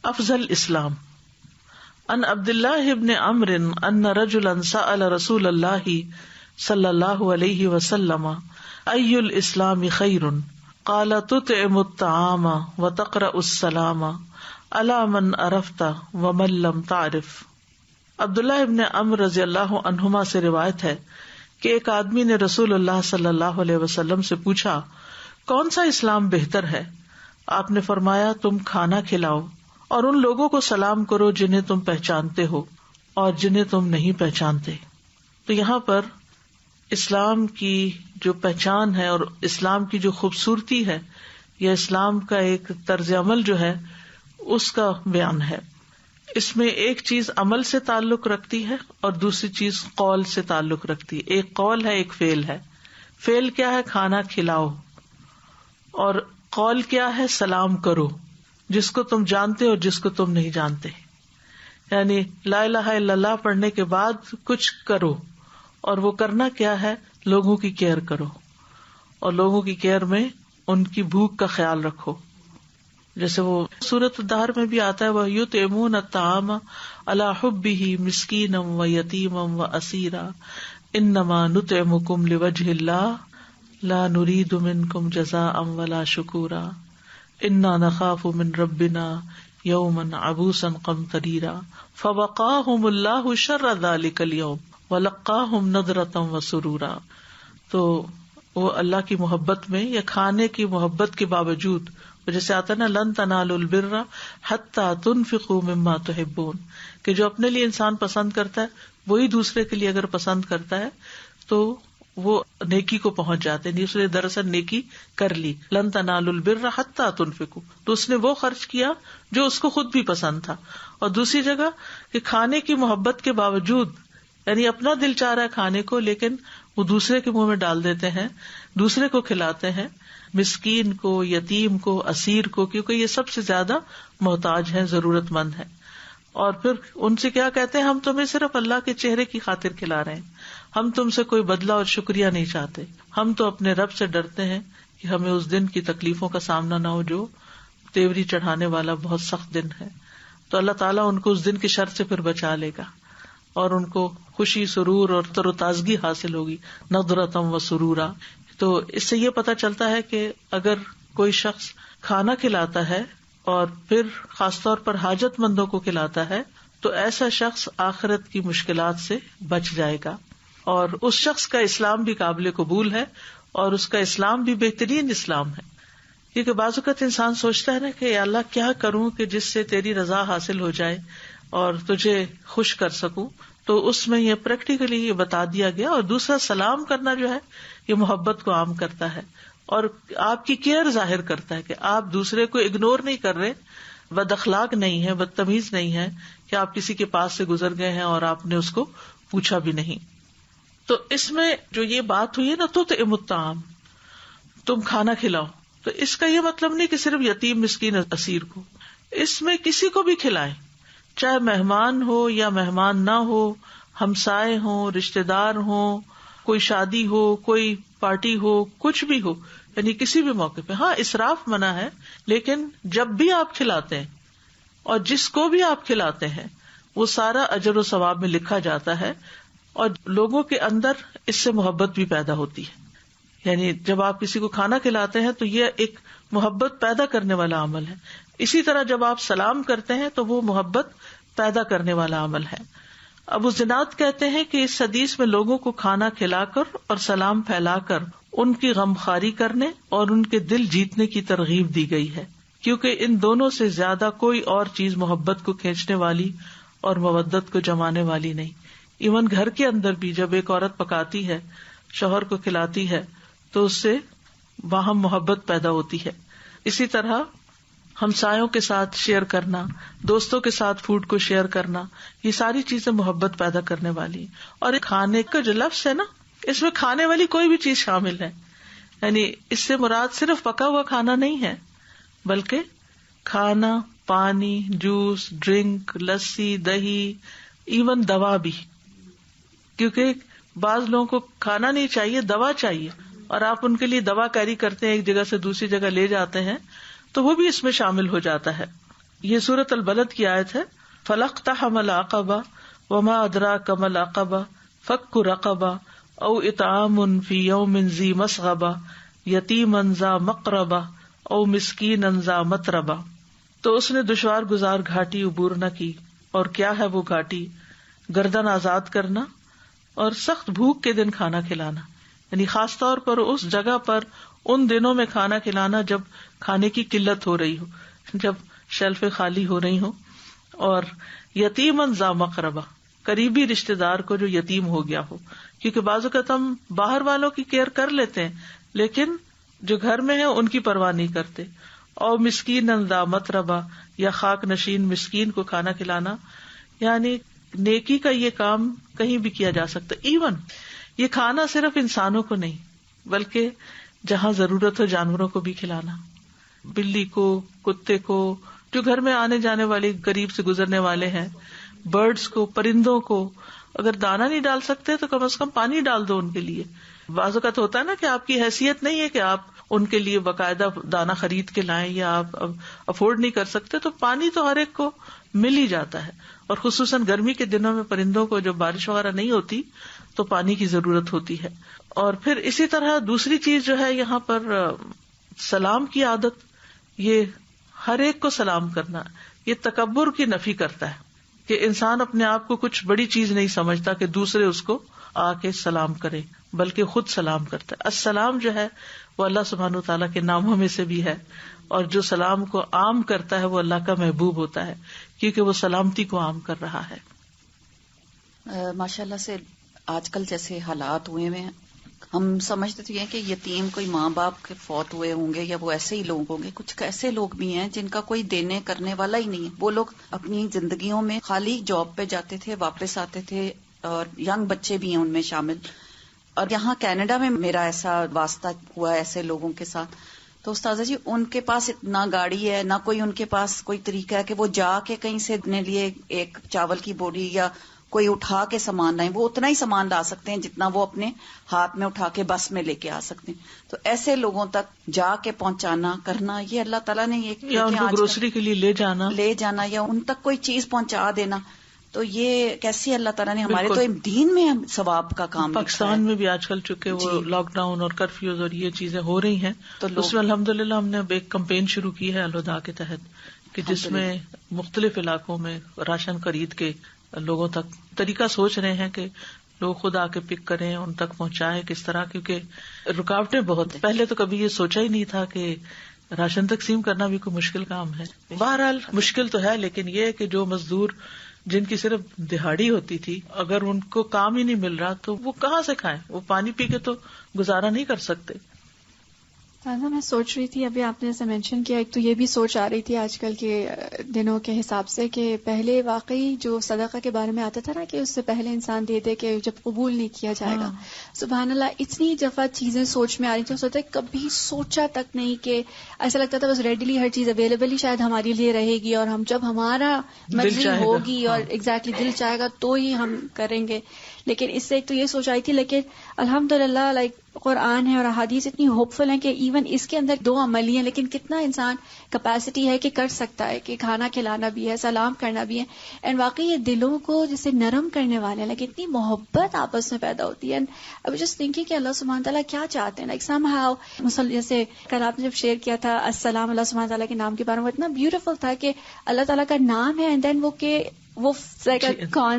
افضل اسلام. ان عبد اللہ بن عمرو ان رجلا سأل رسول اللہ صلی اللہ علیہ وسلم ای الاسلام خیر قال تطعم الطعام وتقرأ السلام علی من عرفت ومن لم تعرف. عبداللہ ابن عمرو رضی اللہ عنہما سے روایت ہے کہ ایک آدمی نے رسول اللہ صلی اللہ علیہ وسلم سے پوچھا کون سا اسلام بہتر ہے؟ آپ نے فرمایا تم کھانا کھلاؤ اور ان لوگوں کو سلام کرو جنہیں تم پہچانتے ہو اور جنہیں تم نہیں پہچانتے. تو یہاں پر اسلام کی جو پہچان ہے اور اسلام کی جو خوبصورتی ہے یا اسلام کا ایک طرز عمل جو ہے اس کا بیان ہے. اس میں ایک چیز عمل سے تعلق رکھتی ہے اور دوسری چیز قول سے تعلق رکھتی ہے. ایک قول ہے ایک فعل ہے. فعل کیا ہے؟ کھانا کھلاؤ. اور قول کیا ہے؟ سلام کرو جس کو تم جانتے اور جس کو تم نہیں جانتے. یعنی لا الہ الا اللہ پڑھنے کے بعد کچھ کرو، اور وہ کرنا کیا ہے؟ لوگوں کی کیئر کرو، اور لوگوں کی کیئر میں ان کی بھوک کا خیال رکھو. جیسے وہ سورۃ الدہر میں بھی آتا ہے وَيُطْعِمُونَ الطَّعَامَ عَلَىٰ حُبِّهِ مِسْكِينًا وَيَتِيمًا وَأَسِيرًا إِنَّمَا نُطْعِمُكُمْ لِوَجْهِ اللَّهِ لَا نُرِيدُ مِنكُمْ جَزَاءً وَلَا شُكُورًا إِنَّا نَخَافُ مِن رَبِّنَا يَوْمًا عَبُوسًا قَمْطَرِيرًا فَوَقَاهُمُ اللَّهُ شَرَّ ذَلِكَ الْيَوْمِ وَلَقَّاهُمْ نَضْرَةً وَسُرُورًا. تو وہ اللہ کی محبت میں یا کھانے کی محبت کے باوجود، جیسے آتا نا لن تنالوا البر حتی تنفقوا مما تحبون، کہ جو اپنے لیے انسان پسند کرتا ہے وہی دوسرے کے لیے اگر پسند کرتا ہے تو وہ نیکی کو پہنچ جاتے ہیں. اس نے دراصل نیکی کر لی. لن تنالوا البر حتی تنفقوا، تو اس نے وہ خرچ کیا جو اس کو خود بھی پسند تھا. اور دوسری جگہ کہ کھانے کی محبت کے باوجود، یعنی اپنا دل چاہ رہا ہے کھانے کو لیکن وہ دوسرے کے منہ میں ڈال دیتے ہیں، دوسرے کو کھلاتے ہیں، مسکین کو، یتیم کو، اسیر کو، کیونکہ یہ سب سے زیادہ محتاج ہیں، ضرورت مند ہیں. اور پھر ان سے کیا کہتے ہیں؟ ہم تمہیں صرف اللہ کے چہرے کی خاطر کھلا رہے ہیں، ہم تم سے کوئی بدلہ اور شکریہ نہیں چاہتے. ہم تو اپنے رب سے ڈرتے ہیں کہ ہمیں اس دن کی تکلیفوں کا سامنا نہ ہو جو تیوری چڑھانے والا بہت سخت دن ہے. تو اللہ تعالیٰ ان کو اس دن کی شر سے پھر بچا لے گا اور ان کو خوشی، سرور اور تر و تازگی حاصل ہوگی. نضرتم و سرورا. تو اس سے یہ پتہ چلتا ہے کہ اگر کوئی شخص کھانا کھلاتا ہے اور پھر خاص طور پر حاجت مندوں کو کھلاتا ہے تو ایسا شخص آخرت کی مشکلات سے بچ جائے گا. اور اس شخص کا اسلام بھی قابل قبول ہے اور اس کا اسلام بھی بہترین اسلام ہے. کیونکہ بعض اوقات انسان سوچتا ہے نا کہ اللہ کیا کروں کہ جس سے تیری رضا حاصل ہو جائے اور تجھے خوش کر سکوں. تو اس میں یہ پریکٹیکلی یہ بتا دیا گیا. اور دوسرا سلام کرنا جو ہے یہ محبت کو عام کرتا ہے اور آپ کی کیئر ظاہر کرتا ہے کہ آپ دوسرے کو اگنور نہیں کر رہے، بد اخلاق نہیں ہے، بدتمیز نہیں ہے کہ آپ کسی کے پاس سے گزر گئے ہیں اور آپ نے اس کو پوچھا بھی نہیں. تو اس میں جو یہ بات ہوئی ہے نا تطعم الطعام، تم کھانا کھلاؤ، تو اس کا یہ مطلب نہیں کہ صرف یتیم، مسکین، اسیر کو، اس میں کسی کو بھی کھلائیں، چاہے مہمان ہو یا مہمان نہ ہو، ہمسائے ہوں، رشتے دار ہوں، کوئی شادی ہو، کوئی پارٹی ہو، کچھ بھی ہو، یعنی کسی بھی موقع پہ. ہاں اسراف منع ہے، لیکن جب بھی آپ کھلاتے ہیں اور جس کو بھی آپ کھلاتے ہیں وہ سارا اجر و ثواب میں لکھا جاتا ہے اور لوگوں کے اندر اس سے محبت بھی پیدا ہوتی ہے. یعنی جب آپ کسی کو کھانا کھلاتے ہیں تو یہ ایک محبت پیدا کرنے والا عمل ہے. اسی طرح جب آپ سلام کرتے ہیں تو وہ محبت پیدا کرنے والا عمل ہے. ابو زناد کہتے ہیں کہ اس حدیث میں لوگوں کو کھانا کھلا کر اور سلام پھیلا کر ان کی غمخواری کرنے اور ان کے دل جیتنے کی ترغیب دی گئی ہے، کیونکہ ان دونوں سے زیادہ کوئی اور چیز محبت کو کھینچنے والی اور مودت کو جمانے والی نہیں. ایون گھر کے اندر بھی جب ایک عورت پکاتی ہے، شوہر کو کھلاتی ہے تو اس سے باہم محبت پیدا ہوتی ہے. اسی طرح ہمسایوں کے ساتھ شیئر کرنا، دوستوں کے ساتھ فوڈ کو شیئر کرنا، یہ ساری چیزیں محبت پیدا کرنے والی. اور کھانے کا جو لفظ ہے نا، اس میں کھانے والی کوئی بھی چیز شامل ہے. یعنی اس سے مراد صرف پکا ہوا کھانا نہیں ہے، بلکہ کھانا، پانی، جوس، ڈرنک، لسی، دہی، ایون دوا بھی. کیونکہ بعض لوگوں کو کھانا نہیں چاہیے، دوا چاہیے، اور آپ ان کے لیے دوا کیری کرتے ہیں، ایک جگہ سے دوسری جگہ لے جاتے ہیں، تو وہ بھی اس میں شامل ہو جاتا ہے. یہ سورۃ البلد کی آیت ہے. فَلَاقْتَحَمَ الْعَقَبَةَ وَمَا أَدْرَاكَ مَا الْعَقَبَةُ فَكُّ رَقَبَةٍ أَوْ إِطْعَامٌ فِي يَوْمٍ ذِي مَسْغَبَةٍ یتیما ذا مقربہ او مسکینا ذا متربہ. تو اس نے دشوار گزار گھاٹی عبور نہ کی، اور کیا ہے وہ گھاٹی؟ گردن آزاد کرنا اور سخت بھوک کے دن کھانا کھلانا، یعنی خاص طور پر اس جگہ پر ان دنوں میں کھانا کھلانا جب کھانے کی قلت ہو رہی ہو، جب شیلفیں خالی ہو رہی ہوں. اور یتیما ذا مقربہ، قریبی رشتے دار کو جو یتیم ہو گیا ہو، کیونکہ بعض اوقات ہم باہر والوں کی کیئر کر لیتے ہیں لیکن جو گھر میں ہیں ان کی پرواہ نہیں کرتے. اور مسکین ذا متربہ، یا خاک نشین مسکین کو کھانا کھلانا. یعنی نیکی کا یہ کام کہیں بھی کیا جا سکتا. ایون یہ کھانا صرف انسانوں کو نہیں بلکہ جہاں ضرورت ہو جانوروں کو بھی کھلانا، بلی کو، کتے کو، جو گھر میں آنے جانے والے قریب سے گزرنے والے ہیں، برڈز کو، پرندوں کو. اگر دانا نہیں ڈال سکتے تو کم از کم پانی ڈال دو ان کے لیے. بعض اوقات ہوتا ہے نا کہ آپ کی حیثیت نہیں ہے کہ آپ ان کے لیے باقاعدہ دانا خرید کے لائیں یا آپ افورڈ نہیں کر سکتے، تو پانی تو ہر ایک کو مل ہی جاتا ہے. اور خصوصاً گرمی کے دنوں میں پرندوں کو جب بارش وغیرہ نہیں ہوتی تو پانی کی ضرورت ہوتی ہے. اور پھر اسی طرح دوسری چیز جو ہے یہاں پر سلام کی عادت، یہ ہر ایک کو سلام کرنا، یہ تکبر کی نفی کرتا ہے کہ انسان اپنے آپ کو کچھ بڑی چیز نہیں سمجھتا کہ دوسرے اس کو آ کے سلام کرے، بلکہ خود سلام کرتا ہے. السلام جو ہے وہ اللہ سبحانہ وتعالیٰ کے ناموں میں سے بھی ہے، اور جو سلام کو عام کرتا ہے وہ اللہ کا محبوب ہوتا ہے کیونکہ وہ سلامتی کو عام کر رہا ہے. ماشاء اللہ سے آج کل جیسے حالات ہوئے ہیں، ہم سمجھتے تو یہ کہ یتیم کوئی ماں باپ کے فوت ہوئے ہوں گے یا وہ ایسے ہی لوگ ہوں گے. کچھ ایسے لوگ بھی ہیں جن کا کوئی دینے کرنے والا ہی نہیں ہے. وہ لوگ اپنی زندگیوں میں خالی جاب پہ جاتے تھے، واپس آتے تھے، اور ینگ بچے بھی ہیں ان میں شامل. اور یہاں کینیڈا میں میرا ایسا واسطہ ہوا ہے ایسے لوگوں کے ساتھ. تو استاذہ جی ان کے پاس نہ گاڑی ہے، نہ کوئی ان کے پاس کوئی طریقہ ہے کہ وہ جا کے کہیں سے اپنے لیے ایک چاول کی بوری یا کوئی اٹھا کے سامان لائیں. وہ اتنا ہی سامان لا سکتے ہیں جتنا وہ اپنے ہاتھ میں اٹھا کے بس میں لے کے آ سکتے ہیں. تو ایسے لوگوں تک جا کے پہنچانا کرنا، یہ اللہ تعالیٰ نے یہ یا ان کو گروسری کے لیے لے جانا یا ان تک کوئی چیز پہنچا دینا، تو یہ کیسی اللہ تعالیٰ نے ہمارے تو دین میں ثواب کا کام. پاکستان میں بھی آج کل چونکہ وہ لاک ڈاؤن اور کرفیوز اور یہ چیزیں ہو رہی ہیں تو اس میں الحمدللہ ہم نے اب ایک کمپین شروع کی ہے الہدا کے تحت کہ جس میں مختلف علاقوں میں راشن خرید کے لوگوں تک طریقہ سوچ رہے ہیں کہ لوگ خود آ کے پک کریں، ان تک پہنچائیں کس طرح، کیونکہ رکاوٹیں بہت ہیں. پہلے تو کبھی یہ سوچا ہی نہیں تھا کہ راشن تقسیم کرنا بھی کوئی مشکل کام ہے. بہرحال مشکل تو ہے، لیکن یہ کہ جو مزدور جن کی صرف دہاڑی ہوتی تھی اگر ان کو کام ہی نہیں مل رہا تو وہ کہاں سے کھائیں؟ وہ پانی پی کے تو گزارا نہیں کر سکتے. میں سوچ رہی تھی ابھی آپ نے ایسا مینشن کیا، ایک تو یہ بھی سوچ آ رہی تھی آج کل کے دنوں کے حساب سے کہ پہلے واقعی جو صدقہ کے بارے میں آتا تھا نا کہ اس سے پہلے انسان دے دے کہ جب قبول نہیں کیا جائے گا. سبحان اللہ، اتنی دفعہ چیزیں سوچ میں آ رہی تھی، سوچتا ہے کبھی سوچا تک نہیں کہ ایسا لگتا تھا بس ریڈیلی ہر چیز اویلیبل ہی شاید ہمارے لیے رہے گی اور ہم جب ہمارا مرضی ہوگی اور ایگزیکٹلی دل چاہے گا تو ہی ہم کریں گے. لیکن اس سے ایک تو یہ سوچ آئی تھی، لیکن الحمدللہ قرآن ہے اور احادیث اتنی ہوپ فل ہیں کہ ایون اس کے اندر دو عملی ہیں، لیکن کتنا انسان کیپیسٹی ہے کہ کر سکتا ہے کہ کھانا کھلانا بھی ہے، سلام کرنا بھی ہے. اینڈ واقعی یہ دلوں کو جسے نرم کرنے والے ہیں، اتنی محبت آپس میں پیدا ہوتی ہے. اب جسٹ تھنکنگ کہ اللہ سبحانہ تعالیٰ کیا چاہتے ہیں، لائک سم ہاؤ جیسے کل آپ نے جب شیئر کیا تھا السلام اللہ سبحانہ تعالیٰ کے نام کے بارے میں، اتنا بیوٹیفل تھا کہ اللہ تعالیٰ کا نام ہے اینڈ دین وہ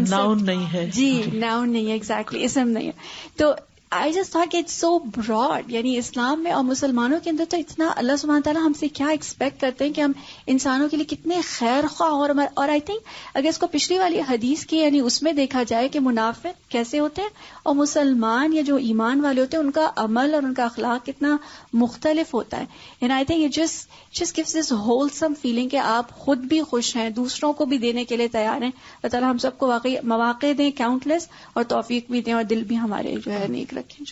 ناؤن نہیں ہے، ناؤن نہیں ہے، ایگزیکٹلی اسم نہیں ہے. تو I just thought it's so broad. یعنی اسلام میں اور مسلمانوں کے اندر تو اتنا اللہ سبحانہ تعالیٰ ہم سے کیا ایکسپیکٹ کرتے ہیں کہ ہم انسانوں کے لیے کتنے خیر خواہ اور آئی تھنک اگر اس کو پچھلی والی حدیث کی یعنی اس میں دیکھا جائے کہ منافق کیسے ہوتے ہیں اور مسلمان یا جو ایمان والے ہوتے ہیں ان کا عمل اور ان کا اخلاق کتنا مختلف ہوتا ہے. And I think it just gives this wholesome feeling کہ آپ خود بھی خوش ہیں، دوسروں کو بھی دینے کے لیے تیار ہیں. اللہ تعالیٰ ہم سب کو واقعی مواقع دیں کاؤنٹلیس اور توفیق بھی دیں اور دل بھی ہمارے جو ہے نیک رکھیں.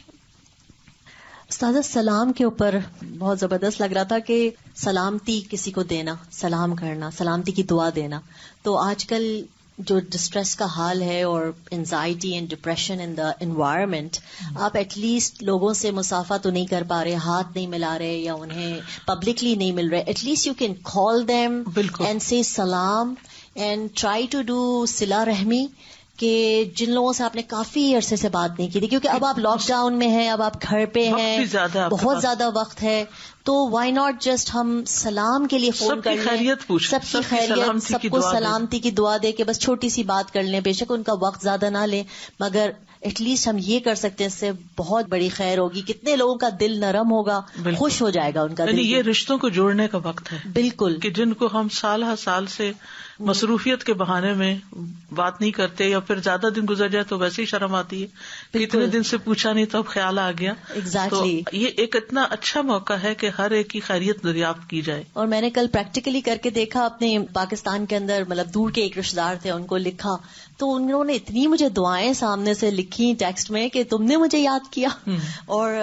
استاذہ سلام کے اوپر بہت زبردست لگ رہا تھا کہ سلامتی کسی کو دینا، سلام کرنا، سلامتی کی دعا دینا. تو آج کل جو ڈسٹریس کا حال ہے اور anxiety and depression in the environment, آپ ایٹ لیسٹ لوگوں سے مسافہ تو نہیں کر پا رہے، ہاتھ نہیں ملا رہے یا انہیں پبلکلی نہیں مل رہے، at least you can call them and say سلام اینڈ ٹرائی ٹو ڈو صلہ رحمی، کہ جن لوگوں سے آپ نے کافی عرصے سے بات نہیں کی تھی، کیونکہ اب آپ لاک ڈاؤن میں ہیں، اب آپ گھر پہ ہیں، بہت زیادہ وقت ہے، تو وائی ناٹ جسٹ ہم سلام کے لیے فون کر لیں، سب کی خیریت، سب کو سلامتی کی دعا دے کے بس چھوٹی سی بات کر لیں، بے شک ان کا وقت زیادہ نہ لیں، مگر ایٹ لیسٹ ہم یہ کر سکتے ہیں، اس سے بہت بڑی خیر ہوگی، کتنے لوگوں کا دل نرم ہوگا، خوش ہو جائے گا ان کا دل۔ یہ رشتوں کو جوڑنے کا وقت ہے، بالکل، کہ جن کو ہم سال ہر سال سے مصروفیت کے بہانے میں بات نہیں کرتے، یا پھر زیادہ دن گزر جائے تو ویسے ہی شرم آتی ہے، اتنے دن سے پوچھا نہیں تو اب خیال آ گیا۔ ایگزیکٹلی، یہ ایک اتنا اچھا موقع ہے کہ ہر ایک کی خیریت دریافت کی جائے۔ اور میں نے کل پریکٹیکلی کر کے دیکھا اپنے پاکستان کے اندر، مطلب دور کے ایک رشتے دار تھے، ان کو لکھا تو انہوں نے اتنی مجھے دعائیں سامنے سے لکھی ٹیکسٹ میں کہ تم نے مجھے یاد کیا، اور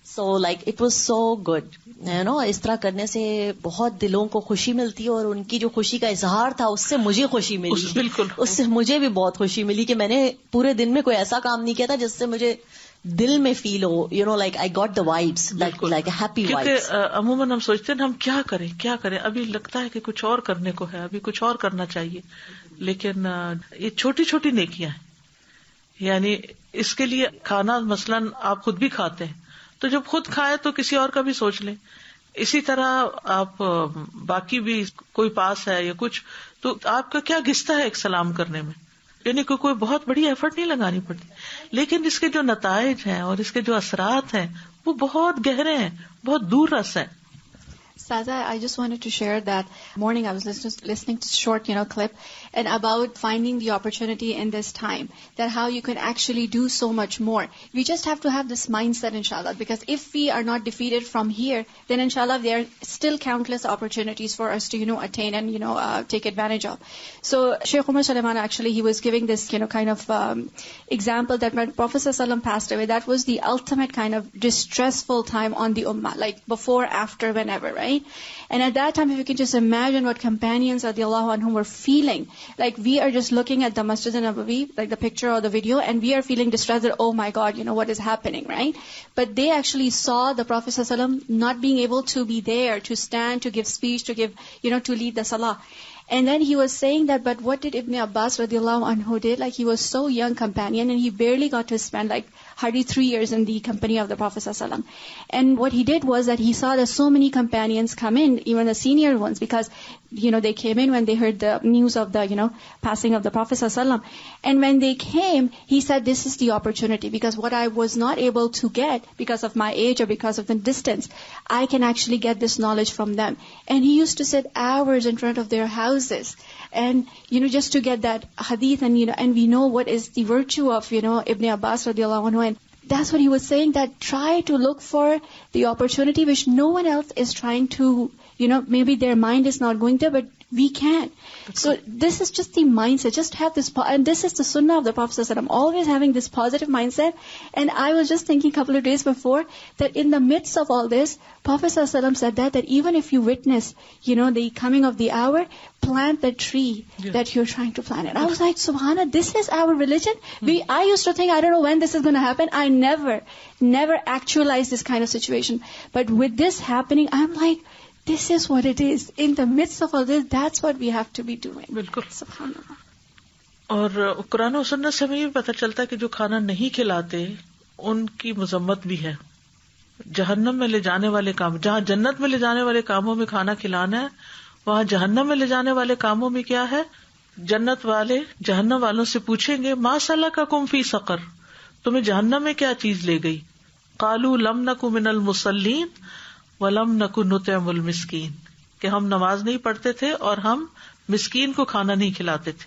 so like it was so good, اس طرح کرنے سے بہت دلوں کو خوشی ملتی ہے، اور ان کی جو خوشی کا اظہار تھا اس سے مجھے خوشی ملی، بالکل اس سے مجھے بھی بہت خوشی ملی کہ میں نے پورے دن میں کوئی ایسا کام نہیں کیا تھا جس سے مجھے دل میں فیل ہو like I got the vibes, like happy vibes. کیونکہ عموماً ہم سوچتے ہیں ہم کیا کریں، ابھی لگتا ہے کہ کچھ اور کرنے کو ہے، ابھی کچھ اور کرنا چاہیے، لیکن یہ چھوٹی چھوٹی نیکیاں ہیں، یعنی اس کے لیے کھانا مثلاً آپ خود بھی کھاتے ہیں تو جب خود کھائیں تو کسی اور کا بھی سوچ لیں، اسی طرح آپ باقی بھی کوئی پاس ہے یا کچھ، تو آپ کا کیا گھستا ہے ایک سلام کرنے میں، یعنی کہ کوئی بہت بڑی ایفرٹ نہیں لگانی پڑتی، لیکن اس کے جو نتائج ہیں اور اس کے جو اثرات ہیں وہ بہت گہرے ہیں، بہت دور رس ہیں۔ Saza, I just wanted to share that morning I was listening to short, clip, and about finding the opportunity in this time, that how you can actually do so much more. We just have to have this mindset, inshallah, because if we are not defeated from here, then inshallah there are still countless opportunities for us to, attain and, take advantage of. So Sheikh Umar Sulaiman, actually, he was giving this, kind of example that when Prophet sallallahu alaihi wasallam passed away, that was the ultimate kind of distressful time on the ummah, like before, after, whenever, right? And at that time, if you can just imagine what companions radiallahu anhum were feeling, like we are just looking at the Masjid an-Nabawi, like the picture or the video, and we are feeling distressed that, oh my God, what is happening, right? But they actually saw the Prophet sallallahu alaihi wasallam not being able to be there, to stand, to give speech, to give, to lead the salah. And then he was saying that, but what did Ibn Abbas radiallahu anhu did? Like he was so young companion and he barely got to spend like hardly 3 years in the company of the Prophet sallallahu alaihi wasallam. And what he did was that he saw that so many companions come in, even the senior ones, because, they came in when they heard the news of the, passing of the Prophet sallallahu alaihi wasallam. And when they came, he said, this is the opportunity, because what I was not able to get because of my age or because of the distance, I can actually get this knowledge from them. And he used to sit hours in front of their houses and, just to get that hadith, and, and we know what is the virtue of, Ibn Abbas radiallahu anhu. And that's what he was saying, that try to look for the opportunity which no one else is trying to, maybe their mind is not going there, but we can. So this is just the mindset. Just have this, and this is the sunnah of the Prophet sallallahu alaihi wasallam, always having this positive mindset. And I was just thinking a couple of days before that in the midst of all this, Prophet sallallahu alaihi wasallam said that even if you witness, the coming of the hour, plant the tree that you're trying to plant. And I was like, Subhanallah, this is our religion. I used to think, I don't know when this is going to happen. I never actualized this kind of situation. But with this happening, I'm like, this is what it is. In the midst of all this, that's what we have to be doing. بالکل Subhanallah. اور قرآن و سنت سے ہمیں یہ پتہ چلتا ہے کہ جو کھانا نہیں کھلاتے ان کی مذمت بھی ہے، جہنم میں لے جانے والے کام، جہاں جنت میں لے جانے والے کاموں میں کھانا کھلانا ہے، وہاں جہنم میں لے جانے والے کاموں میں کیا ہے؟ جنت والے جہنم والوں سے پوچھیں گے، ما سلککم فی سقر، تمہیں جہنم میں کیا چیز لے گئی؟ قالوا لم نک من المصلین وَلَمْ نَكُ نُطْعِمُ الْمِسْكِينَ، کہ ہم نماز نہیں پڑھتے تھے اور ہم مسکین کو کھانا نہیں کھلاتے تھے۔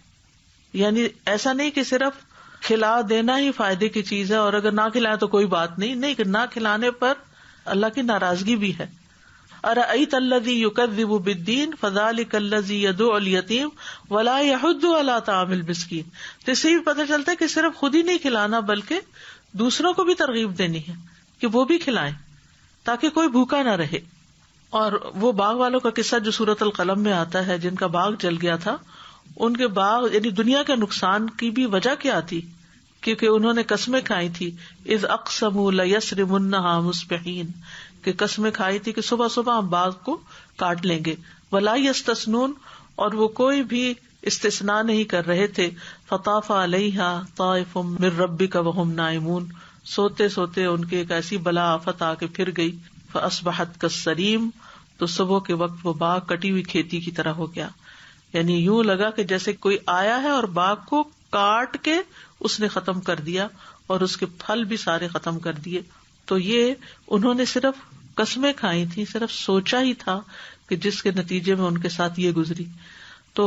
یعنی ایسا نہیں کہ صرف کھلا دینا ہی فائدے کی چیز ہے اور اگر نہ کھلائے تو کوئی بات نہیں، کہ نہ کھلانے پر اللہ کی ناراضگی بھی ہے۔ أَرَأَيْتَ الَّذِي يُكَذِّبُ بِالدِّينِ فَذَلِكَ الَّذِي يَدُعُّ الْيَتِيمَ وَلَا يَحُضُّ عَلَىٰ طَعَامِ الْمِسْكِينِ۔ تو اس سے بھی پتہ چلتا ہے کہ صرف خود ہی نہیں کھلانا بلکہ دوسروں کو بھی ترغیب دینی ہے کہ وہ بھی کھلائیں تاکہ کوئی بھوکا نہ رہے۔ اور وہ باغ والوں کا قصہ جو سورۃ القلم میں آتا ہے، جن کا باغ جل گیا تھا، ان کے باغ یعنی دنیا کے نقصان کی بھی وجہ کیا تھی؟ کیونکہ انہوں نے قسمیں کھائی تھی. اذ اقسموا لیسرمنها مصبحین، کہ قسمیں کھائی تھی کہ صبح صبح ہم باغ کو کاٹ لیں گے. ولا یستثنون، اور وہ کوئی بھی استثناء نہیں کر رہے تھے. فطاف علیہا طائف من ربک وہم نائمون، سوتے سوتے ان کے ایک ایسی بلا آفت آ کے پھر گئی. فاصبحت کالصریم، تو صبح کے وقت وہ باغ کٹی ہوئی کھیتی کی طرح ہو گیا. یعنی یوں لگا کہ جیسے کوئی آیا ہے اور باغ کو کاٹ کے اس نے ختم کر دیا اور اس کے پھل بھی سارے ختم کر دیے. تو یہ انہوں نے صرف قسمیں کھائی تھی، صرف سوچا ہی تھا کہ جس کے نتیجے میں ان کے ساتھ یہ گزری. تو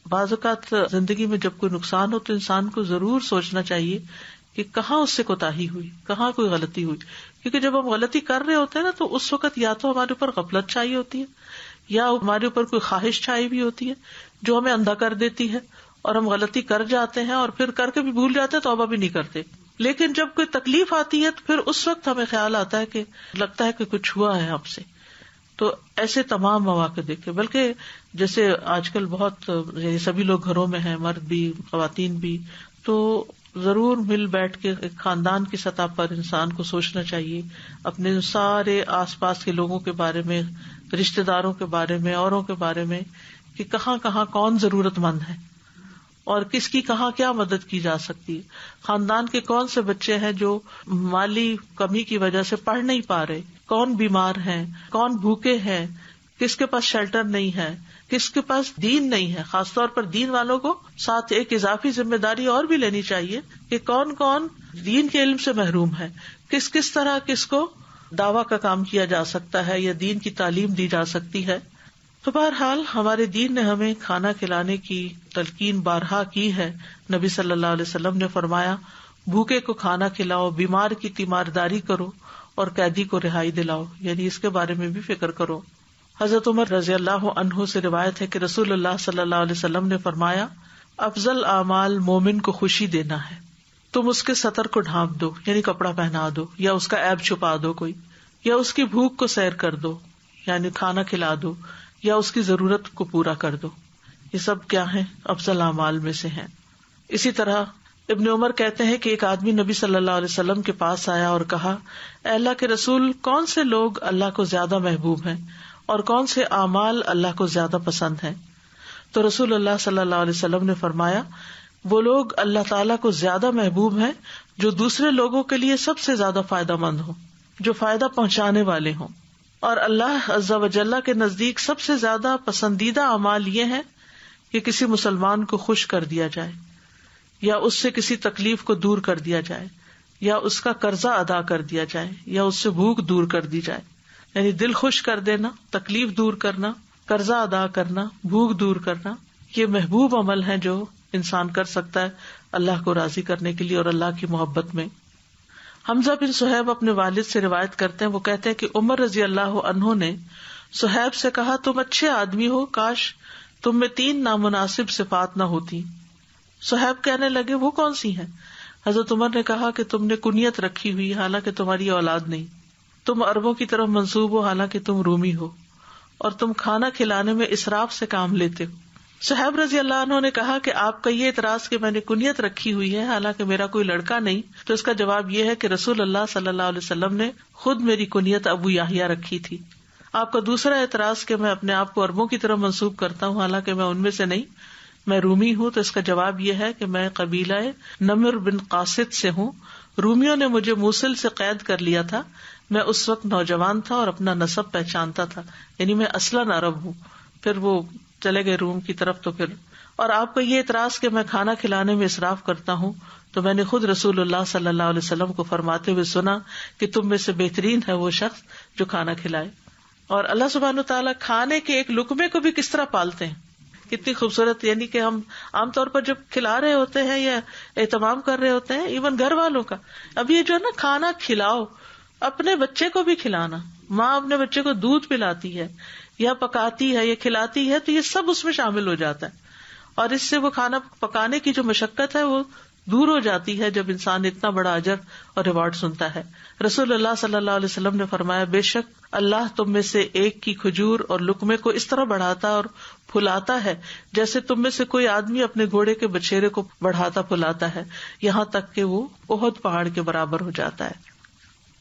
بعض اوقات زندگی میں جب کوئی نقصان ہو تو انسان کو ضرور سوچنا چاہیے کہ کہاں اس سے کوتاہی ہوئی، کہاں کوئی غلطی ہوئی. کیونکہ جب ہم غلطی کر رہے ہوتے ہیں نا تو اس وقت یا تو ہمارے اوپر غفلت چھائی ہوتی ہے یا ہمارے اوپر کوئی خواہش چھائی بھی ہوتی ہے جو ہمیں اندھا کر دیتی ہے اور ہم غلطی کر جاتے ہیں اور پھر کر کے بھی بھول جاتے ہیں، توبہ بھی نہیں کرتے. لیکن جب کوئی تکلیف آتی ہے تو پھر اس وقت ہمیں خیال آتا ہے کہ لگتا ہے کہ کچھ ہوا ہے ہم سے. تو ایسے تمام مواقع دیکھے. بلکہ جیسے آج کل بہت سبھی لوگ گھروں میں ہیں، مرد بھی خواتین بھی، تو ضرور مل بیٹھ کے ایک خاندان کی سطح پر انسان کو سوچنا چاہیے اپنے سارے آس پاس کے لوگوں کے بارے میں، رشتہ داروں کے بارے میں، اوروں کے بارے میں، کہ کہاں کہاں کون ضرورت مند ہے اور کس کی کہاں کیا مدد کی جا سکتی ہے. خاندان کے کون سے بچے ہیں جو مالی کمی کی وجہ سے پڑھ نہیں پا رہے، کون بیمار ہیں، کون بھوکے ہیں، کس کے پاس شیلٹر نہیں ہے، کس کے پاس دین نہیں ہے. خاص طور پر دین والوں کو ساتھ ایک اضافی ذمہ داری اور بھی لینی چاہیے کہ کون کون دین کے علم سے محروم ہے، کس طرح کس کو دعویٰ کا کام کیا جا سکتا ہے یا دین کی تعلیم دی جا سکتی ہے. تو بہرحال ہمارے دین نے ہمیں کھانا کھلانے کی تلقین بارہا کی ہے. نبی صلی اللہ علیہ وسلم نے فرمایا بھوکے کو کھانا کھلاؤ، بیمار کی تیمارداری کرو اور قیدی کو رہائی دلاؤ، یعنی اس کے بارے میں بھی فکر کرو. حضرت عمر رضی اللہ عنہ سے روایت ہے کہ رسول اللہ صلی اللہ علیہ وسلم نے فرمایا افضل اعمال مومن کو خوشی دینا ہے. تم اس کے سطر کو ڈھانپ دو، یعنی کپڑا پہنا دو، یا اس کا عیب چھپا دو کوئی، یا اس کی بھوک کو سیر کر دو، یعنی کھانا کھلا دو، یا اس کی ضرورت کو پورا کر دو. یہ سب کیا ہیں؟ افضل اعمال میں سے ہیں. اسی طرح ابن عمر کہتے ہیں کہ ایک آدمی نبی صلی اللہ علیہ وسلم کے پاس آیا اور کہا اے اللہ کے رسول، کون سے لوگ اللہ کو زیادہ محبوب ہیں اور کون سے اعمال اللہ کو زیادہ پسند ہیں؟ تو رسول اللہ صلی اللہ علیہ وسلم نے فرمایا وہ لوگ اللہ تعالیٰ کو زیادہ محبوب ہیں جو دوسرے لوگوں کے لیے سب سے زیادہ فائدہ مند ہوں، جو فائدہ پہنچانے والے ہوں. اور اللہ عز و جل کے نزدیک سب سے زیادہ پسندیدہ اعمال یہ ہیں کہ کسی مسلمان کو خوش کر دیا جائے، یا اس سے کسی تکلیف کو دور کر دیا جائے، یا اس کا قرضہ ادا کر دیا جائے، یا اس سے بھوک دور کر دی جائے. یعنی دل خوش کر دینا، تکلیف دور کرنا، قرضہ ادا کرنا، بھوک دور کرنا، یہ محبوب عمل ہے جو انسان کر سکتا ہے اللہ کو راضی کرنے کے لیے اور اللہ کی محبت میں. حمزہ بن صہیب اپنے والد سے روایت کرتے ہیں، وہ کہتے ہیں کہ عمر رضی اللہ عنہ نے صہیب سے کہا تم اچھے آدمی ہو، کاش تم میں 3 نامناسب صفات نہ ہوتی. صہیب کہنے لگے وہ کون سی ہیں؟ حضرت عمر نے کہا کہ تم نے کنیت رکھی ہوئی حالانکہ تمہاری اولاد نہیں، تم عربوں کی طرف منسوب ہو حالانکہ تم رومی ہو، اور تم کھانا کھلانے میں اسراف سے کام لیتے ہو. صہیب رضی اللہ عنہ نے کہا کہ آپ کا یہ اعتراض کہ میں نے کنیت رکھی ہوئی ہے حالانکہ میرا کوئی لڑکا نہیں، تو اس کا جواب یہ ہے کہ رسول اللہ صلی اللہ علیہ وسلم نے خود میری کنیت ابو یحییٰ رکھی تھی. آپ کا دوسرا اعتراض کہ میں اپنے آپ کو عربوں کی طرف منسوب کرتا ہوں حالانکہ میں ان میں سے نہیں، میں رومی ہوں، تو اس کا جواب یہ ہے کہ میں قبیلہ نمر بن قاصد سے ہوں. رومیوں نے مجھے موصل سے قید کر لیا تھا، میں اس وقت نوجوان تھا اور اپنا نسب پہچانتا تھا، یعنی میں اصلاً عرب ہوں. پھر وہ چلے گئے روم کی طرف. تو پھر اور آپ کا یہ اعتراض کہ میں کھانا کھلانے میں اسراف کرتا ہوں، تو میں نے خود رسول اللہ صلی اللہ علیہ وسلم کو فرماتے ہوئے سنا کہ تم میں سے بہترین ہے وہ شخص جو کھانا کھلائے. اور اللہ سبحانہ وتعالیٰ کھانے کے ایک لقمے کو بھی کس طرح پالتے ہیں، کتنی خوبصورت. یعنی کہ ہم عام طور پر جب کھلا رہے ہوتے ہیں یا اہتمام کر رہے ہوتے ہیں ایون گھر والوں کا، اب یہ جو ہے نا کھانا کھلاؤ، اپنے بچے کو بھی کھلانا، ماں اپنے بچے کو دودھ پلاتی ہے یا پکاتی ہے یا کھلاتی ہے تو یہ سب اس میں شامل ہو جاتا ہے. اور اس سے وہ کھانا پکانے کی جو مشقت ہے وہ دور ہو جاتی ہے جب انسان اتنا بڑا اجر اور ریوارڈ سنتا ہے. رسول اللہ صلی اللہ علیہ وسلم نے فرمایا بے شک اللہ تم میں سے ایک کی کھجور اور لقمے کو اس طرح بڑھاتا اور پھلاتا ہے جیسے تم میں سے کوئی آدمی اپنے گھوڑے کے بچھیرے کو بڑھاتا پھلاتا ہے یہاں تک کہ وہ احد پہاڑ کے برابر ہو جاتا ہے.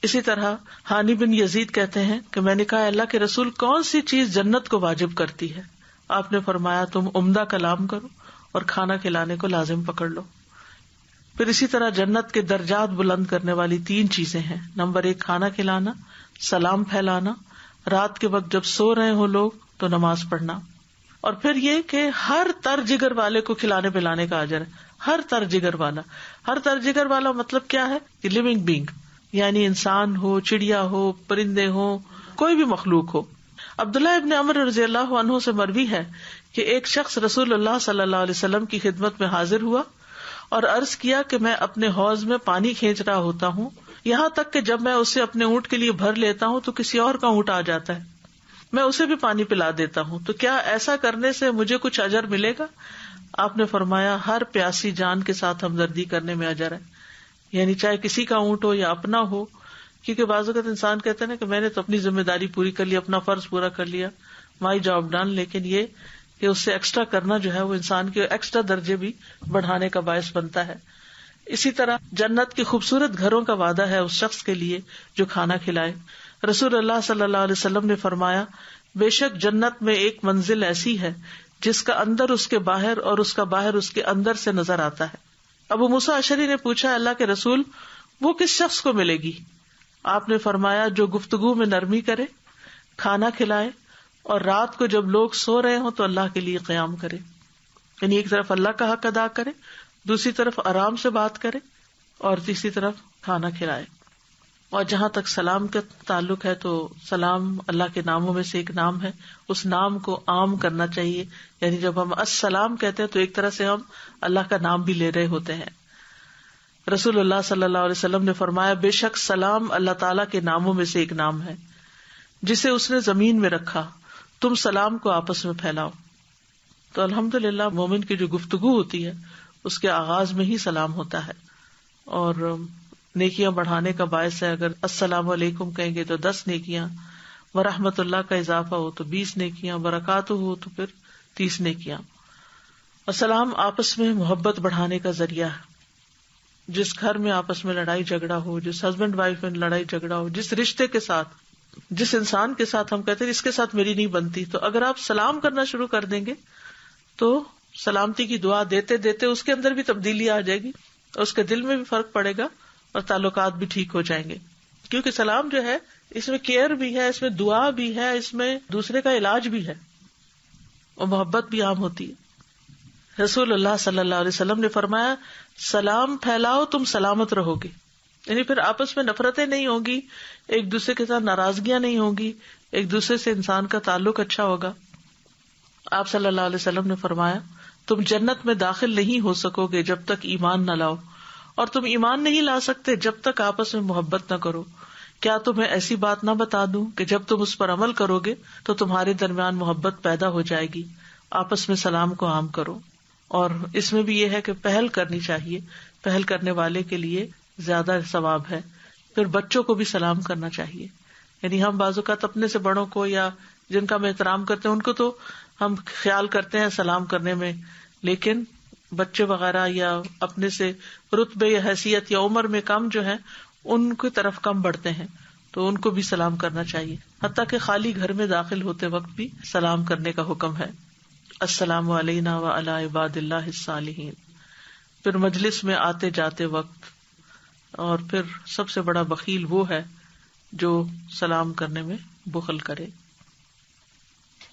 اسی طرح ہانی بن یزید کہتے ہیں کہ میں نے کہا اللہ کے رسول کون سی چیز جنت کو واجب کرتی ہے؟ آپ نے فرمایا تم عمدہ کلام کرو اور کھانا کھلانے کو لازم پکڑ لو. پھر اسی طرح جنت کے درجات بلند کرنے والی 3 چیزیں ہیں. نمبر 1 کھانا کھلانا، سلام پھیلانا، رات کے وقت جب سو رہے ہو لوگ تو نماز پڑھنا، اور پھر یہ کہ ہر تر جگر والے کو کھلانے پلانے کا اجر ہے. ہر تر جگر والا، ہر تر جگر والا مطلب کیا ہے کہ لیونگ بینگ، یعنی انسان ہو، چڑیا ہو، پرندے ہو، کوئی بھی مخلوق ہو. عبداللہ ابن عمر رضی اللہ عنہ سے مروی ہے کہ ایک شخص رسول اللہ صلی اللہ علیہ وسلم کی خدمت میں حاضر ہوا اور عرض کیا کہ میں اپنے حوض میں پانی کھینچ رہا ہوتا ہوں، یہاں تک کہ جب میں اسے اپنے اونٹ کے لیے بھر لیتا ہوں تو کسی اور کا اونٹ آ جاتا ہے، میں اسے بھی پانی پلا دیتا ہوں، تو کیا ایسا کرنے سے مجھے کچھ اجر ملے گا؟ آپ نے فرمایا ہر پیاسی جان کے ساتھ ہمدردی کرنے میں اجر ہے، یعنی چاہے کسی کا اونٹ ہو یا اپنا ہو، کیونکہ بعض اوقات انسان کہتے ہیں نا کہ میں نے تو اپنی ذمہ داری پوری کر لی، اپنا فرض پورا کر لیا، مائی جاب ڈن، لیکن یہ کہ اس سے ایکسٹرا کرنا جو ہے وہ انسان کے ایکسٹرا درجے بھی بڑھانے کا باعث بنتا ہے. اسی طرح جنت کے خوبصورت گھروں کا وعدہ ہے اس شخص کے لیے جو کھانا کھلائے. رسول اللہ صلی اللہ علیہ وسلم نے فرمایا بے شک جنت میں ایک منزل ایسی ہے جس کا اندر اس کے باہر اور اس کا باہر اس کے اندر سے نظر آتا ہے. ابو موسیٰ اشعری نے پوچھا اللہ کے رسول وہ کس شخص کو ملے گی؟ آپ نے فرمایا جو گفتگو میں نرمی کرے، کھانا کھلائے اور رات کو جب لوگ سو رہے ہوں تو اللہ کے لیے قیام کرے، یعنی ایک طرف اللہ کا حق ادا کرے، دوسری طرف آرام سے بات کرے اور تیسری طرف کھانا کھلائے. اور جہاں تک سلام کا تعلق ہے تو سلام اللہ کے ناموں میں سے ایک نام ہے، اس نام کو عام کرنا چاہیے، یعنی جب ہم السلام کہتے ہیں تو ایک طرح سے ہم اللہ کا نام بھی لے رہے ہوتے ہیں. رسول اللہ صلی اللہ علیہ وسلم نے فرمایا بے شک سلام اللہ تعالیٰ کے ناموں میں سے ایک نام ہے جسے اس نے زمین میں رکھا، تم سلام کو آپس میں پھیلاؤ. تو الحمدللہ مومن کی جو گفتگو ہوتی ہے اس کے آغاز میں ہی سلام ہوتا ہے، اور نیکیاں بڑھانے کا باعث ہے. اگر السلام علیکم کہیں گے تو 10 نیکیاں، ورحمت اللہ کا اضافہ ہو تو 20 نیکیاں، برکاتہ ہو تو پھر 30 نیکیاں. اور سلام آپس میں محبت بڑھانے کا ذریعہ ہے. جس گھر میں آپس میں لڑائی جھگڑا ہو، جس ہسبینڈ وائف میں لڑائی جھگڑا ہو، جس رشتے کے ساتھ، جس انسان کے ساتھ ہم کہتے ہیں اس کے ساتھ میری نہیں بنتی، تو اگر آپ سلام کرنا شروع کر دیں گے تو سلامتی کی دعا دیتے دیتے اس کے اندر بھی تبدیلی آ جائے گی، اور اس کے دل میں بھی فرق پڑے گا اور تعلقات بھی ٹھیک ہو جائیں گے. کیونکہ سلام جو ہے اس میں کیئر بھی ہے، اس میں دعا بھی ہے، اس میں دوسرے کا علاج بھی ہے اور محبت بھی عام ہوتی ہے. رسول اللہ صلی اللہ علیہ وسلم نے فرمایا سلام پھیلاؤ تم سلامت رہو گے، یعنی پھر آپس میں نفرتیں نہیں ہوں گی، ایک دوسرے کے ساتھ ناراضگیاں نہیں ہوں گی، ایک دوسرے سے انسان کا تعلق اچھا ہوگا. آپ صلی اللہ علیہ وسلم نے فرمایا تم جنت میں داخل نہیں ہو سکو گے جب تک ایمان نہ لاؤ، اور تم ایمان نہیں لا سکتے جب تک آپس میں محبت نہ کرو. کیا تمہیں ایسی بات نہ بتا دوں کہ جب تم اس پر عمل کرو گے تو تمہارے درمیان محبت پیدا ہو جائے گی. آپس میں سلام کو عام کرو، اور اس میں بھی یہ ہے کہ پہل کرنی چاہیے، پہل کرنے والے کے لیے زیادہ ثواب ہے. پھر بچوں کو بھی سلام کرنا چاہیے، یعنی ہم بعض اوقات اپنے سے بڑوں کو یا جن کا ہم احترام کرتے ہیں ان کو تو ہم خیال کرتے ہیں سلام کرنے میں، لیکن بچے وغیرہ یا اپنے سے رتبے یا حیثیت یا عمر میں کم جو ہے ان کی طرف کم بڑھتے ہیں تو ان کو بھی سلام کرنا چاہیے. حتیٰ کہ خالی گھر میں داخل ہوتے وقت بھی سلام کرنے کا حکم ہے. السلام علینا وعلی عباد اللہ الصالحین. پھر مجلس میں آتے جاتے وقت، اور پھر سب سے بڑا بخیل وہ ہے جو سلام کرنے میں بخل کرے.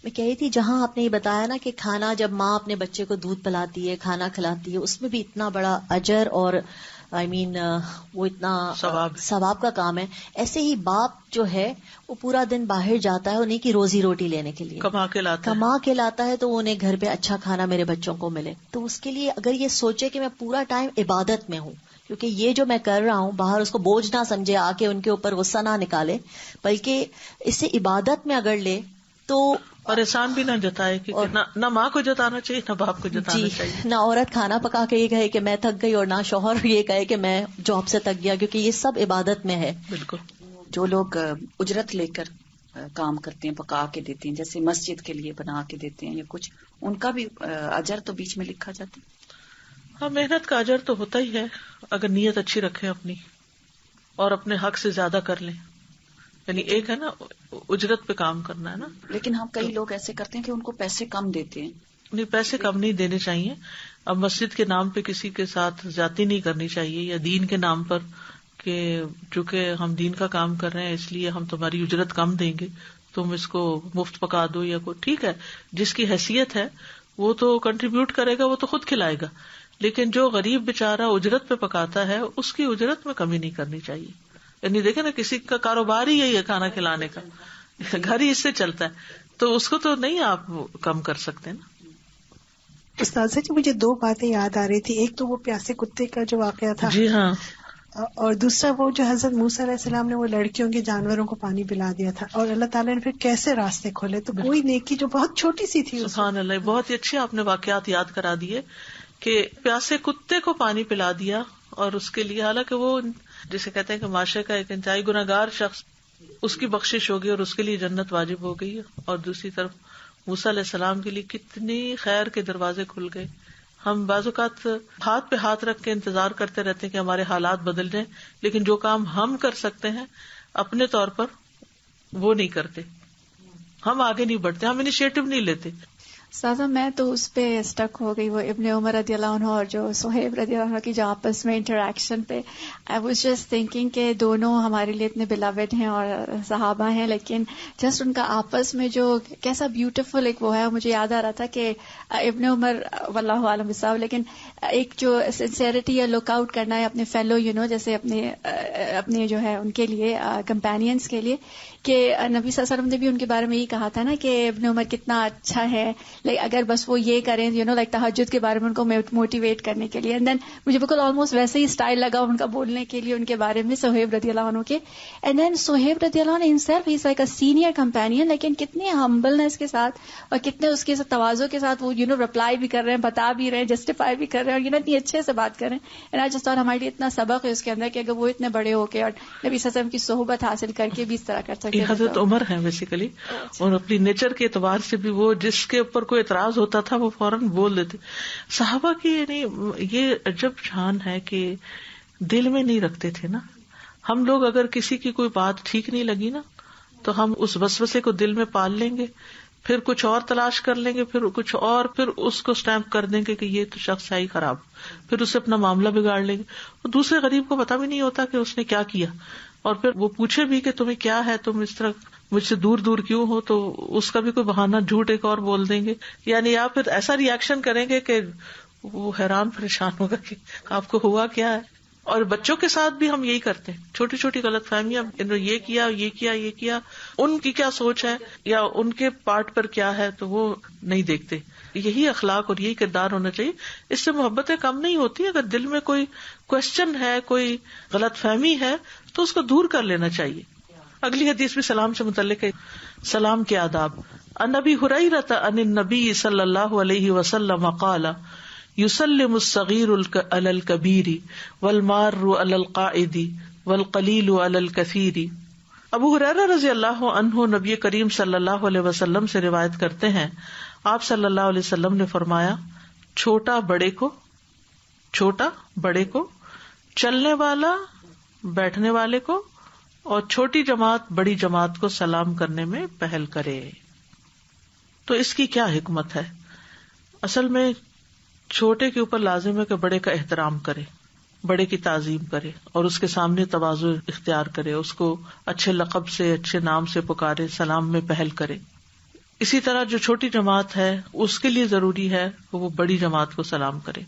میں کہہ رہی تھی جہاں آپ نے یہ بتایا نا کہ کھانا جب ماں اپنے بچے کو دودھ پلاتی ہے، کھانا کھلاتی ہے، اس میں بھی اتنا بڑا اجر اور وہ اتنا ثواب کا کام ہے. ایسے ہی باپ جو ہے وہ پورا دن باہر جاتا ہے انہیں کی روزی روٹی لینے کے لیے، کما کے لاتا ہے تو انہیں گھر پہ اچھا کھانا میرے بچوں کو ملے. تو اس کے لیے اگر یہ سوچے کہ میں پورا ٹائم عبادت میں ہوں، کیونکہ یہ جو میں کر رہا ہوں باہر اس کو بوجھ نہ سمجھے، آ کے ان کے اوپر غصہ نہ نکالے، بلکہ اسے عبادت میں اگر لے تو اور احسان بھی نہ جتائے، کیونکہ نہ ماں کو جتانا چاہیے نہ باپ کو جتانا چاہیے. نہ عورت کھانا پکا کے یہ کہے کہ میں تھک گئی، اور نہ شوہر یہ کہے کہ میں جاب سے تھک گیا، کیونکہ یہ سب عبادت میں ہے. بالکل. جو لوگ اجرت لے کر کام کرتے ہیں، پکا کے دیتے ہیں، جیسے مسجد کے لیے بنا کے دیتے ہیں یا کچھ، ان کا بھی اجر تو بیچ میں لکھا جاتا ہے. ہاں، محنت کا اجر تو ہوتا ہی ہے اگر نیت اچھی رکھیں اپنی اور اپنے حق سے زیادہ کر لیں. یعنی ایک ہے نا اجرت پہ کام کرنا ہے نا. لیکن ہم کئی لوگ ایسے کرتے ہیں کہ ان کو پیسے کم دیتے ہیں. نہیں، پیسے کم نہیں دینے چاہیے. اب مسجد کے نام پہ کسی کے ساتھ زیادتی نہیں کرنی چاہیے، یا دین کے نام پر کہ چونکہ ہم دین کا کام کر رہے ہیں اس لیے ہم تمہاری اجرت کم دیں گے، تم اس کو مفت پکا دو یا کوئی. ٹھیک ہے، جس کی حیثیت ہے وہ تو کنٹریبیوٹ کرے گا، وہ تو خود کھلائے گا. لیکن جو غریب بےچارا اجرت پہ پکاتا ہے اس کی اجرت میں کمی نہیں کرنی چاہیے. یعنی دیکھیں نا، کسی کا کاروبار ہی یہی ہے کھانا کھلانے کا، گھر ہی اس سے چلتا ہے، تو اس کو تو نہیں آپ کم کر سکتے نا. استاذہ جی، مجھے دو باتیں یاد آ رہی تھی. ایک تو وہ پیاسے کتے کا جو واقعہ تھا، جی ہاں، اور دوسرا وہ جو حضرت موسیٰ علیہ السلام نے وہ لڑکیوں کے جانوروں کو پانی پلا دیا تھا اور اللہ تعالیٰ نے پھر کیسے راستے کھولے. تو کوئی نیکی جو بہت چھوٹی سی تھی. سبحان اللہ، بہت ہی اچھے آپ نے واقعات یاد کرا دیے کہ پیاسے کتے کو پانی پلا دیا، اور اس کے لیے حالانکہ وہ جسے کہتے ہیں کہ معاشرے کا ایک انتہائی گناہگار شخص، اس کی بخشش ہوگی اور اس کے لیے جنت واجب ہو گئی. اور دوسری طرف موسیٰ علیہ السلام کے لیے کتنی خیر کے دروازے کھل گئے. ہم بعض اوقات ہاتھ پہ ہاتھ رکھ کے انتظار کرتے رہتے ہیں کہ ہمارے حالات بدل جائیں، لیکن جو کام ہم کر سکتے ہیں اپنے طور پر وہ نہیں کرتے. ہم آگے نہیں بڑھتے، ہم انیشیٹو نہیں لیتے. سازا میں تو اس پہ اسٹک ہو گئی، وہ ابن عمر رضی اللہ عنہ اور جو صہیب رضی اللہ عنہ کی جو آپس میں انٹریکشن پہ. آئی واز جسٹ تھنکنگ کہ دونوں ہمارے لیے اتنے بلاوڈ ہیں اور صحابہ ہیں، لیکن جسٹ ان کا آپس میں جو کیسا بیوٹیفل ایک وہ ہے. مجھے یاد آ رہا تھا کہ ابن عمر واللہ عالم بالصواب، لیکن ایک جو سنسیئرٹی یا لک آؤٹ کرنا ہے اپنے فیلو جیسے اپنے جو ہے ان کے لیے کمپینینس کے لیے، کہ نبی صلی اللہ علیہ وسلم نے بھی ان کے بارے میں یہی کہا تھا نا کہ ابن عمر کتنا اچھا ہے، اگر بس وہ یہ کریں لائک تہجد کے بارے میں ان کو موٹیویٹ کرنے کے لیے. اینڈ دین مجھے بالکل آلموسٹ ویسے ہی اسٹائل لگا ان کا بولنے کے لیے ان کے بارے میں، صہیب رضی اللہ عنہ کے. اینڈ دین صہیب رضی اللہ عنہ himself he is like a senior companion, لیکن کتنے ہمبلنس کے ساتھ اور کتنے اس کے تواضع کے ساتھ وہ رپلائی بھی کر رہے ہیں، بتا بھی رہے ہیں، جسٹیفائی بھی کر رہے ہیں، اور اتنی اچھے سے بات کر رہے ہیں. اینڈ آئی جسٹ تھاٹ ہمارے لیے اتنا سبق ہے اس کے اندر کہ اگر وہ اتنے بڑے ہو کے اور نبی صلی اللہ علیہ وسلم کی صحبت حاصل کر کے بھی اس طرح کر سکتے ہیں. حضرت عمر ہیں بیسیکلی، اور اپنی نیچر کے اعتبار سے بھی وہ جس کے اوپر کوئی اعتراض ہوتا تھا وہ فوراً بول دیتے. صحابہ کی یعنی یہ عجب شان ہے کہ دل میں نہیں رکھتے تھے نا. ہم لوگ اگر کسی کی کوئی بات ٹھیک نہیں لگی نا تو ہم اس وسوسے کو دل میں پال لیں گے، پھر کچھ اور تلاش کر لیں گے، پھر کچھ اور، پھر اس کو اسٹیمپ کر دیں گے کہ یہ تو شخص ہے ہی خراب، پھر اسے اپنا معاملہ بگاڑ لیں گے. اور دوسرے غریب کو پتا بھی نہیں ہوتا کہ اس نے کیا کیا، اور پھر وہ پوچھے بھی کہ تمہیں کیا ہے، تم اس طرح مجھ سے دور دور کیوں ہو، تو اس کا بھی کوئی بہانہ جھوٹ ایک اور بول دیں گے، یعنی یا پھر ایسا ریئیکشن کریں گے کہ وہ حیران پریشان ہوگا کہ آپ کو ہوا کیا ہے. اور بچوں کے ساتھ بھی ہم یہی کرتے ہیں، چھوٹی چھوٹی غلط فہمیاں، یہ کیا یہ کیا یہ کیا، ان کی کیا سوچ ہے یا ان کے پارٹ پر کیا ہے تو وہ نہیں دیکھتے. یہی اخلاق اور یہی کردار ہونا چاہیے. اس سے محبتیں کم نہیں ہوتی. اگر دل میں کوئی کوشچن ہے، کوئی غلط فہمی ہے تو اس کو دور کر لینا چاہیے. اگلی حدیث بھی سلام سے متعلق ہے. سلام کے آداب. عن ابی ہریرہ عن النبی صلی اللہ علیہ وسلم قال یسلم الصغیر علی الکبیر والمار علی القاعد والقلیل علی الکثیر. ابو ہریرہ رضی اللہ عنہ نبی کریم صلی اللہ علیہ وسلم سے روایت کرتے ہیں، آپ صلی اللہ علیہ وسلم نے فرمایا، چھوٹا بڑے کو، چلنے والا بیٹھنے والے کو، اور چھوٹی جماعت بڑی جماعت کو سلام کرنے میں پہل کرے. تو اس کی کیا حکمت ہے؟ اصل میں چھوٹے کے اوپر لازم ہے کہ بڑے کا احترام کرے، بڑے کی تعظیم کرے اور اس کے سامنے تواضع اختیار کرے، اس کو اچھے لقب سے، اچھے نام سے پکارے، سلام میں پہل کرے. اسی طرح جو چھوٹی جماعت ہے اس کے لیے ضروری ہے کہ وہ بڑی جماعت کو سلام کرے.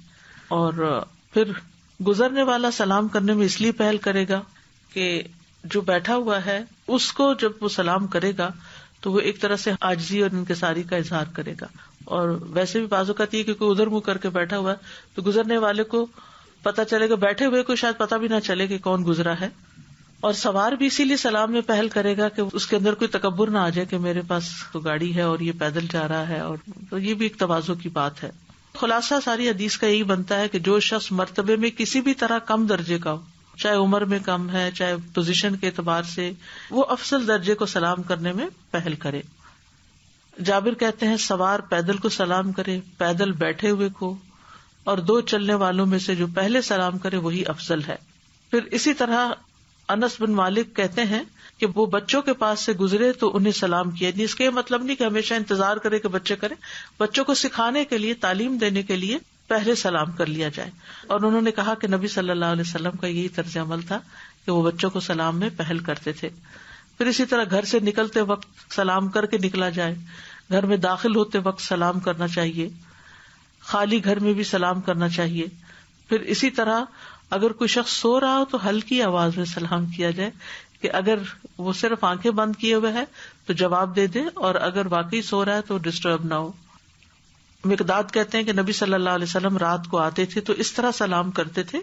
اور پھر گزرنے والا سلام کرنے میں اس لیے پہل کرے گا کہ جو بیٹھا ہوا ہے اس کو جب وہ سلام کرے گا تو وہ ایک طرح سے عاجزی اور انکساری کا اظہار کرے گا. اور ویسے بھی بعض اوقات یہ کہ کوئی ادھر منہ کر کے بیٹھا ہوا ہے تو گزرنے والے کو پتا چلے گا، بیٹھے ہوئے کو شاید پتا بھی نہ چلے کہ کون گزرا ہے، اور سوار بھی اسی لیے سلام میں پہل کرے گا کہ اس کے اندر کوئی تکبر نہ آ جائے کہ میرے پاس تو گاڑی ہے اور یہ پیدل جا رہا ہے، اور تو یہ بھی ایک تواضع کی بات ہے. خلاصہ ساری حدیث کا یہی بنتا ہے کہ جو شخص مرتبے میں کسی بھی طرح کم درجے کا ہو، چاہے عمر میں کم ہے، چاہے پوزیشن کے اعتبار سے، وہ افضل درجے کو سلام کرنے میں پہل کرے. جابر کہتے ہیں سوار پیدل کو سلام کرے، پیدل بیٹھے ہوئے کو، اور دو چلنے والوں میں سے جو پہلے سلام کرے وہی افضل ہے. پھر اسی طرح انس بن مالک کہتے ہیں کہ وہ بچوں کے پاس سے گزرے تو انہیں سلام کیا. اس کا یہ مطلب نہیں کہ ہمیشہ انتظار کرے کہ بچے کریں، بچوں کو سکھانے کے لیے، تعلیم دینے کے لیے پہلے سلام کر لیا جائے. اور انہوں نے کہا کہ نبی صلی اللہ علیہ وسلم کا یہی طرز عمل تھا کہ وہ بچوں کو سلام میں پہل کرتے تھے. پھر اسی طرح گھر سے نکلتے وقت سلام کر کے نکلا جائے، گھر میں داخل ہوتے وقت سلام کرنا چاہیے، خالی گھر میں بھی سلام کرنا چاہیے. پھر اسی طرح اگر کوئی شخص سو رہا ہو تو ہلکی آواز میں سلام کیا جائے، کہ اگر وہ صرف آنکھیں بند کیے ہوئے ہے تو جواب دے دے، اور اگر واقعی سو رہا ہے تو ڈسٹرب نہ ہو. مقداد کہتے ہیں کہ نبی صلی اللہ علیہ وسلم رات کو آتے تھے تو اس طرح سلام کرتے تھے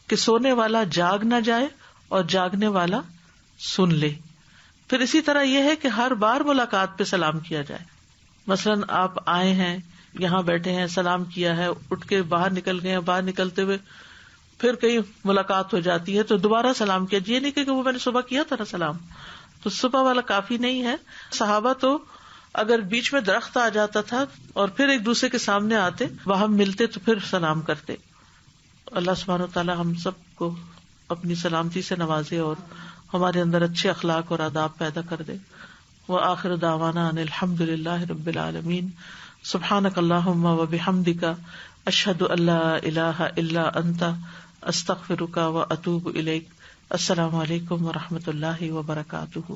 کہ سونے والا جاگ نہ جائے اور جاگنے والا سن لے. پھر اسی طرح یہ ہے کہ ہر بار ملاقات پہ سلام کیا جائے. مثلاً آپ آئے ہیں، یہاں بیٹھے ہیں، سلام کیا ہے، اٹھ کے باہر نکل گئے ہیں، باہر نکلتے ہوئے پھر کہیں ملاقات ہو جاتی ہے تو دوبارہ سلام کیا. یہ نہیں کہ وہ میں نے صبح کیا تھا نا سلام، تو صبح والا کافی نہیں ہے. صحابہ تو اگر بیچ میں درخت آ جاتا تھا اور پھر ایک دوسرے کے سامنے آتے، وہاں ملتے تو پھر سلام کرتے. اللہ سبحانہ وتعالی ہم سب کو اپنی سلامتی سے نوازے اور ہمارے اندر اچھے اخلاق اور آداب پیدا کر دے. وآخر دعوانا ان الحمد للہ رب العالمین. سبحانک اللہم وبحمدک، اشہد ان لا الہ الا انت، استغفرک واتوب الیک. السلام علیکم ورحمۃ اللہ وبرکاتہ.